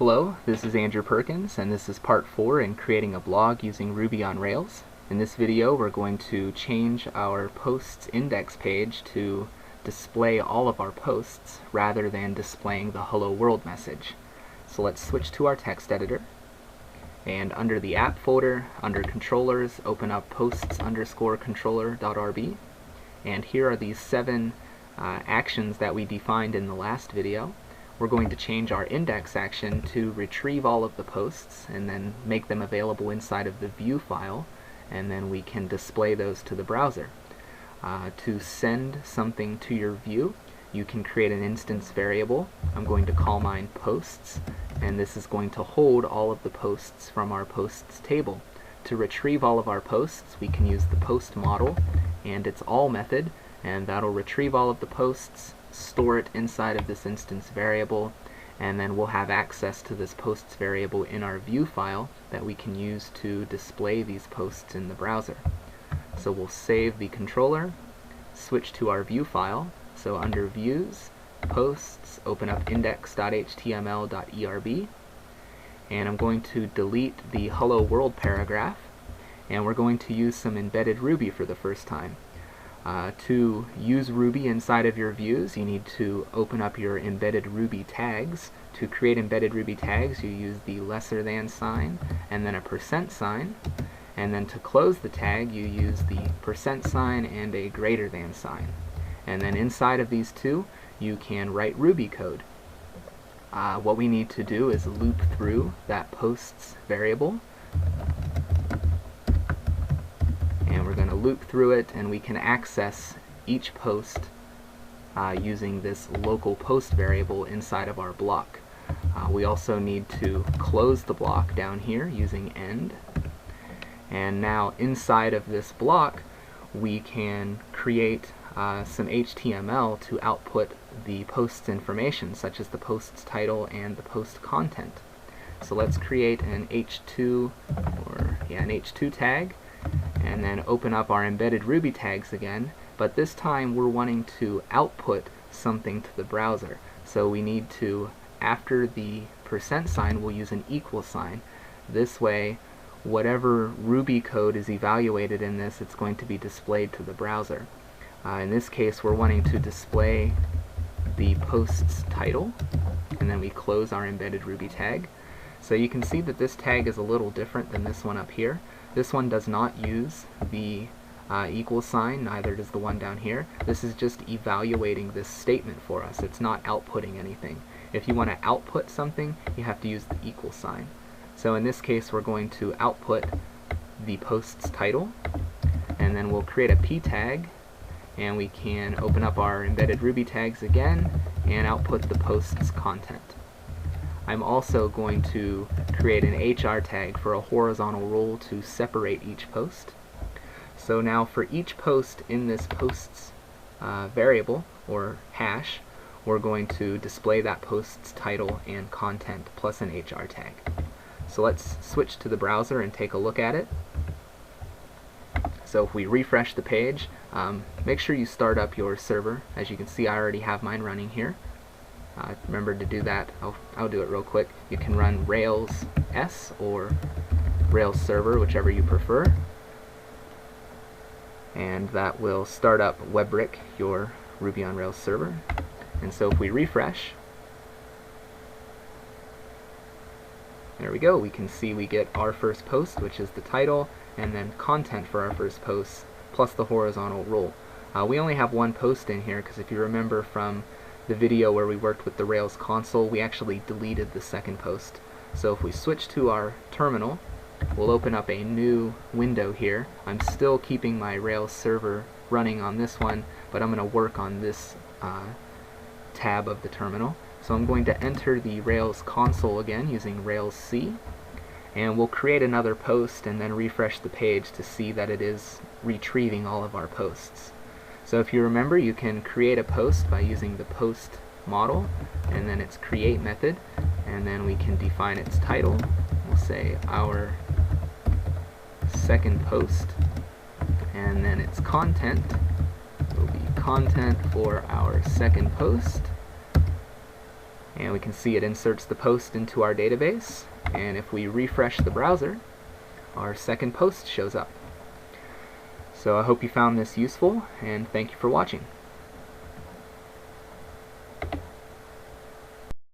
Hello, this is Andrew Perkins, and this is part 4 in creating a blog using Ruby on Rails. In this video, we're going to change our posts index page to display all of our posts rather than displaying the hello world message. So let's switch to our text editor, and under the app folder, under controllers, open up posts_controller.rb, and here are these 7 actions that we defined in the last video. We're going to change our index action to retrieve all of the posts and then make them available inside of the view file, and then we can display those to the browser. To send something to your view, you can create an instance variable. I'm going to call mine posts, and this is going to hold all of the posts from our posts table. To retrieve all of our posts, we can use the post model and its all method, and that'll retrieve all of the posts, store it inside of this instance variable, and then we'll have access to this posts variable in our view file that we can use to display these posts in the browser. So we'll save the controller, switch to our view file, so under views, posts, open up index.html.erb, and I'm going to delete the hello world paragraph, and we're going to use some embedded Ruby for the first time. To use Ruby inside of your views, you need to open up your embedded Ruby tags. To create embedded Ruby tags, you use the lesser than sign and then a %sign, and then to close the tag you use the %sign and a greater than sign. And then inside of these two you can write Ruby code. What we need to do is loop through that posts variable, and we're going to loop through it, and we can access each post using this local post variable inside of our block. We also need to close the block down here using end, and now inside of this block we can create some HTML to output the post's information, such as the post's title and the post content. So let's create an H2 tag, and then open up our embedded Ruby tags again, but this time we're wanting to output something to the browser. So we need to, after the %sign, we'll use an equal sign. This way, whatever Ruby code is evaluated in this, it's going to be displayed to the browser. In this case, we're wanting to display the post's title, and then we close our embedded Ruby tag. So you can see that this tag is a little different than this one up here. This one does not use the equal sign, neither does the one down here. This is just evaluating this statement for us. It's not outputting anything. If you want to output something, you have to use the equal sign. So in this case, we're going to output the post's title, and then we'll create a p tag, and we can open up our embedded Ruby tags again and output the post's content. I'm also going to create an HR tag for a horizontal rule to separate each post. So now for each post in this posts variable, or hash, we're going to display that post's title and content plus an HR tag. So let's switch to the browser and take a look at it. So if we refresh the page, make sure you start up your server. As you can see, I already have mine running here. Remember to do that. I'll do it real quick. You can run Rails S or Rails server, whichever you prefer, and that will start up WebRick, your Ruby on Rails server. And so if we refresh, there we go. We can see we get our first post, which is the title, and then content for our first post, plus the horizontal rule. We only have one post in here because if you remember from the video where we worked with the Rails console, we actually deleted the second post. So if we switch to our terminal, we'll open up a new window here. I'm still keeping my Rails server running on this one, but I'm going to work on this tab of the terminal. So I'm going to enter the Rails console again using Rails C, and we'll create another post and then refresh the page to see that it is retrieving all of our posts. So if you remember, you can create a post by using the post model and then its create method, and then we can define its title. We'll say our second post, and then its content will be content for our second post, And we can see it inserts the post into our database, and if we refresh the browser, our second post shows up. So I hope you found this useful, and thank you for watching.